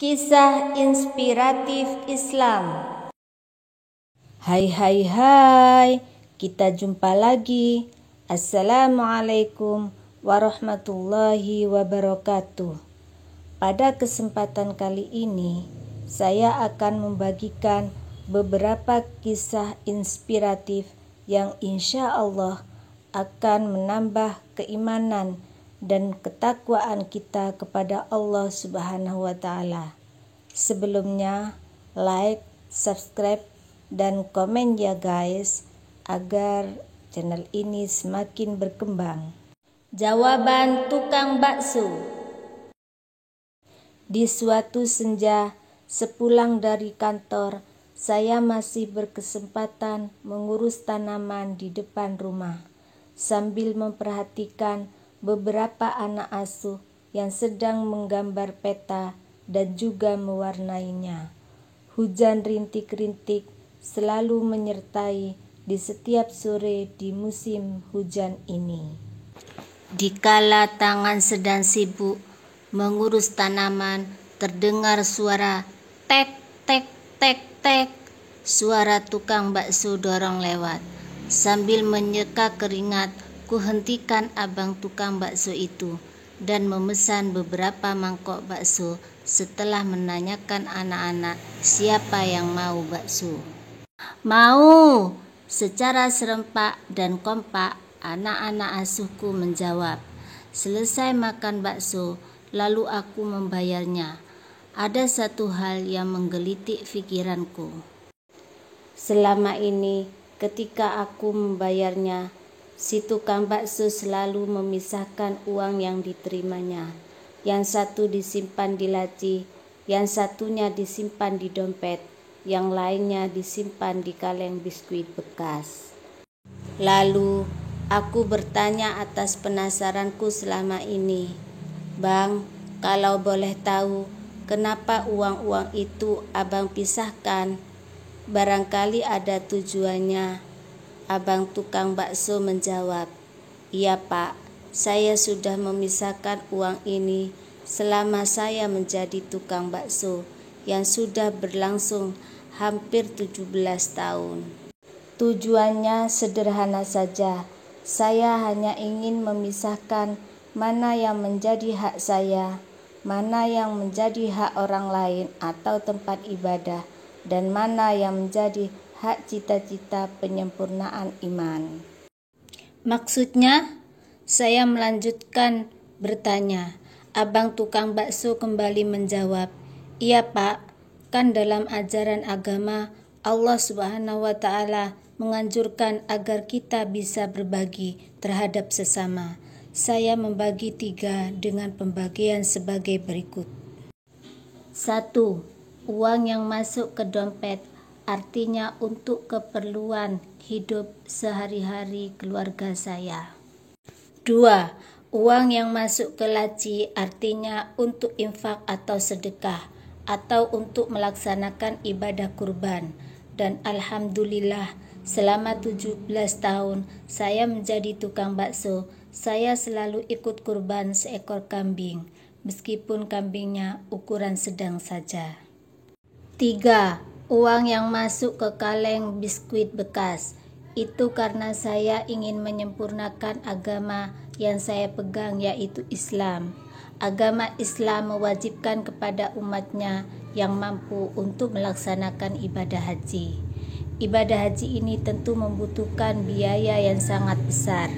Kisah inspiratif Islam. Hai, kita jumpa lagi. Assalamualaikum warahmatullahi wabarakatuh. Pada kesempatan kali ini, saya akan membagikan beberapa kisah inspiratif yang insya Allah akan menambah keimanan dan ketakwaan kita kepada Allah Subhanahu wa Ta'ala. Sebelumnya, like, subscribe, dan komen ya guys, agar channel ini semakin berkembang. Jawaban tukang bakso. Di suatu senja, sepulang dari kantor, saya masih berkesempatan mengurus tanaman di depan rumah, sambil memperhatikan beberapa anak asuh yang sedang menggambar peta dan juga mewarnainya. Hujan rintik-rintik selalu menyertai di setiap sore di musim hujan ini. Dikala tangan sedang sibuk mengurus tanaman, terdengar suara tek tek tek tek. Suara tukang bakso dorong lewat. Sambil menyeka keringat, ku hentikan abang tukang bakso itu dan memesan beberapa mangkok bakso setelah menanyakan anak-anak siapa yang mau bakso. Mau! Secara serempak dan kompak anak-anak asuhku menjawab. Selesai makan bakso, lalu aku membayarnya. Ada satu hal yang menggelitik pikiranku. Selama ini ketika aku membayarnya, si tukang bakso selalu memisahkan uang yang diterimanya. Yang satu disimpan di laci, yang satunya disimpan di dompet, yang lainnya disimpan di kaleng biskuit bekas. Lalu aku bertanya atas penasaranku selama ini, "Bang, kalau boleh tahu, kenapa uang-uang itu abang pisahkan? Barangkali ada tujuannya." Abang tukang bakso menjawab, "Iya Pak, saya sudah memisahkan uang ini selama saya menjadi tukang bakso yang sudah berlangsung hampir 17 tahun. Tujuannya sederhana saja, saya hanya ingin memisahkan mana yang menjadi hak saya, mana yang menjadi hak orang lain atau tempat ibadah, dan mana yang menjadi hak cita-cita penyempurnaan iman." Maksudnya? Saya melanjutkan bertanya. Abang tukang bakso kembali menjawab, "Iya Pak, kan dalam ajaran agama Allah Subhanahu wa Ta'ala menganjurkan agar kita bisa berbagi terhadap sesama. Saya membagi 3 dengan pembagian sebagai berikut. 1. Uang yang masuk ke dompet, artinya untuk keperluan hidup sehari-hari keluarga saya. 2. Uang yang masuk ke laci, artinya untuk infak atau sedekah, atau untuk melaksanakan ibadah kurban. Dan alhamdulillah, selama 17 tahun saya menjadi tukang bakso, saya selalu ikut kurban seekor kambing, meskipun kambingnya ukuran sedang saja. 3. Uang yang masuk ke kaleng biskuit bekas, itu karena saya ingin menyempurnakan agama yang saya pegang, yaitu Islam. Agama Islam mewajibkan kepada umatnya yang mampu untuk melaksanakan ibadah haji. Ibadah haji ini tentu membutuhkan biaya yang sangat besar.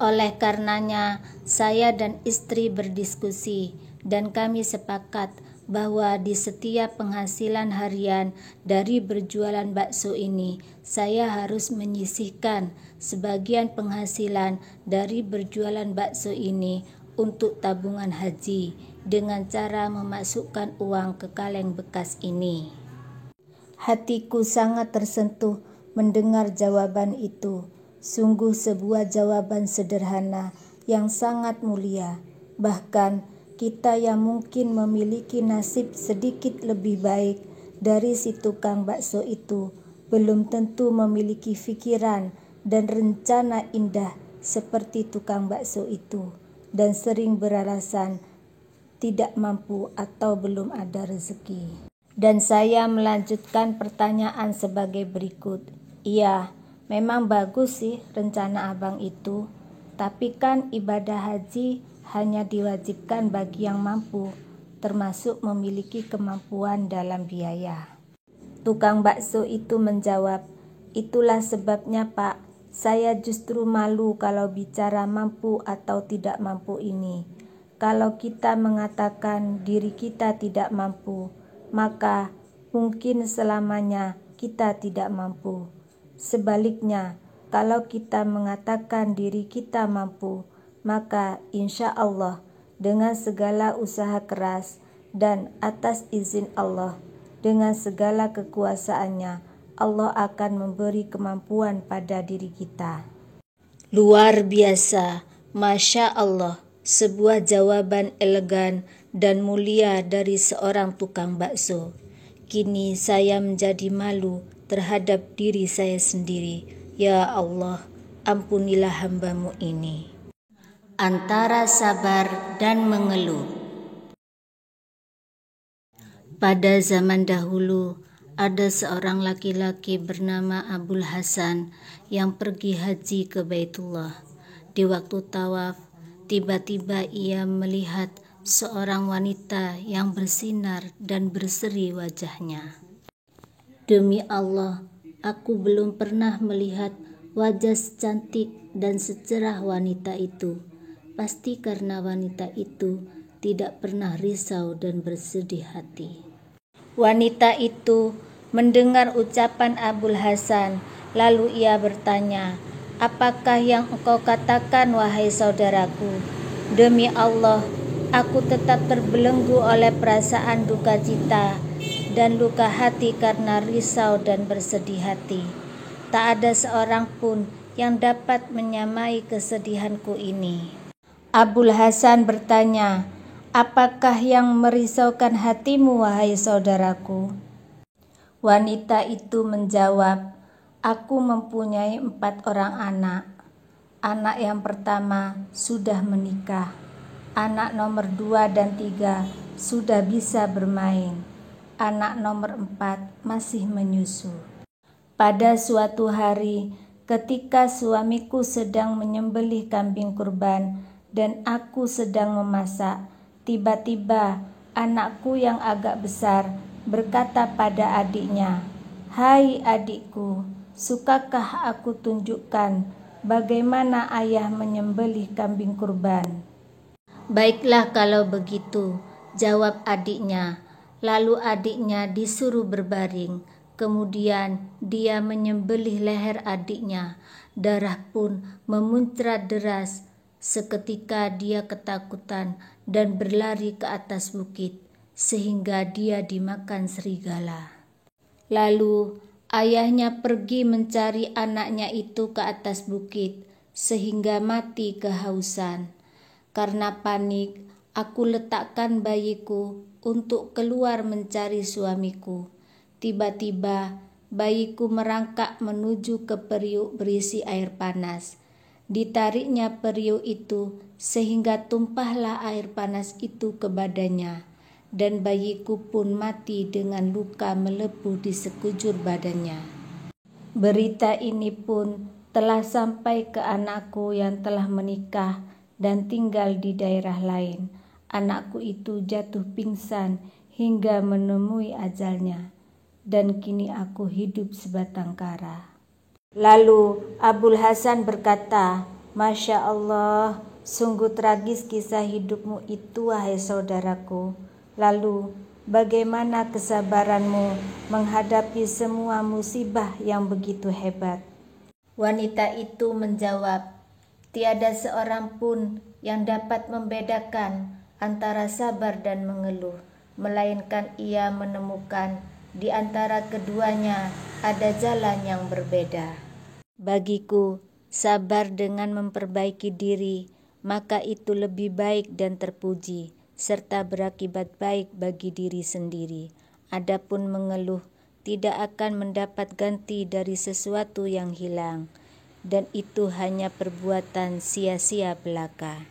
Oleh karenanya, saya dan istri berdiskusi dan kami sepakat bahwa di setiap penghasilan harian dari berjualan bakso ini, saya harus menyisihkan sebagian penghasilan dari berjualan bakso ini untuk tabungan haji dengan cara memasukkan uang ke kaleng bekas ini. Hatiku sangat tersentuh mendengar jawaban itu. Sungguh sebuah jawaban sederhana yang sangat mulia. Bahkan kita yang mungkin memiliki nasib sedikit lebih baik dari si tukang bakso itu, belum tentu memiliki pikiran dan rencana indah seperti tukang bakso itu, dan sering beralasan tidak mampu atau belum ada rezeki. Dan saya melanjutkan pertanyaan sebagai berikut. Iya, memang bagus sih rencana abang itu, tapi kan ibadah haji hanya diwajibkan bagi yang mampu, termasuk memiliki kemampuan dalam biaya. Tukang bakso itu menjawab, itulah sebabnya Pak, saya justru malu kalau bicara mampu atau tidak mampu ini. Kalau kita mengatakan diri kita tidak mampu, maka mungkin selamanya kita tidak mampu. Sebaliknya, kalau kita mengatakan diri kita mampu, maka insya Allah dengan segala usaha keras dan atas izin Allah, dengan segala kekuasaannya, Allah akan memberi kemampuan pada diri kita. Luar biasa, Masya Allah, sebuah jawaban elegan dan mulia dari seorang tukang bakso. Kini saya menjadi malu terhadap diri saya sendiri. Ya Allah, ampunilah hamba-Mu ini. Antara sabar dan mengeluh. Pada zaman dahulu, ada seorang laki-laki bernama Abul Hasan yang pergi haji ke Baitullah. Di waktu tawaf, tiba-tiba ia melihat seorang wanita yang bersinar dan berseri wajahnya. Demi Allah, aku belum pernah melihat wajah secantik dan secerah wanita itu. Pasti karena wanita itu tidak pernah risau dan bersedih hati. Wanita itu mendengar ucapan Abul Hasan, lalu ia bertanya, apakah yang engkau katakan wahai saudaraku? Demi Allah, aku tetap terbelenggu oleh perasaan duka cita dan luka hati karena risau dan bersedih hati. Tak ada seorang pun yang dapat menyamai kesedihanku ini. Abul Hasan bertanya, apakah yang merisaukan hatimu wahai saudaraku? Wanita itu menjawab, aku mempunyai 4 orang anak. Anak yang pertama sudah menikah. Anak nomor 2 dan 3 sudah bisa bermain. Anak nomor 4 masih menyusu. Pada suatu hari, ketika suamiku sedang menyembelih kambing kurban dan aku sedang memasak, tiba-tiba anakku yang agak besar berkata pada adiknya, "Hai adikku, sukakah aku tunjukkan bagaimana ayah menyembelih kambing kurban?" "Baiklah kalau begitu," jawab adiknya. Lalu adiknya disuruh berbaring. Kemudian dia menyembelih leher adiknya. Darah pun memuncrat deras. Seketika dia ketakutan dan berlari ke atas bukit, sehingga dia dimakan serigala. Lalu ayahnya pergi mencari anaknya itu ke atas bukit, sehingga mati kehausan. Karena panik, aku letakkan bayiku untuk keluar mencari suamiku. Tiba-tiba bayiku merangkak menuju ke periuk berisi air panas. Ditariknya periuk itu sehingga tumpahlah air panas itu ke badannya, dan bayiku pun mati dengan luka melepuh di sekujur badannya. Berita ini pun telah sampai ke anakku yang telah menikah dan tinggal di daerah lain. Anakku itu jatuh pingsan hingga menemui ajalnya, dan kini aku hidup sebatang kara. Lalu Abul Hasan berkata, Masya Allah, sungguh tragis kisah hidupmu itu wahai saudaraku. Lalu bagaimana kesabaranmu menghadapi semua musibah yang begitu hebat? Wanita itu menjawab, tiada seorang pun yang dapat membedakan antara sabar dan mengeluh, melainkan ia menemukan di antara keduanya ada jalan yang berbeda. Bagiku, sabar dengan memperbaiki diri, maka itu lebih baik dan terpuji, serta berakibat baik bagi diri sendiri. Adapun mengeluh tidak akan mendapat ganti dari sesuatu yang hilang, dan itu hanya perbuatan sia-sia belaka.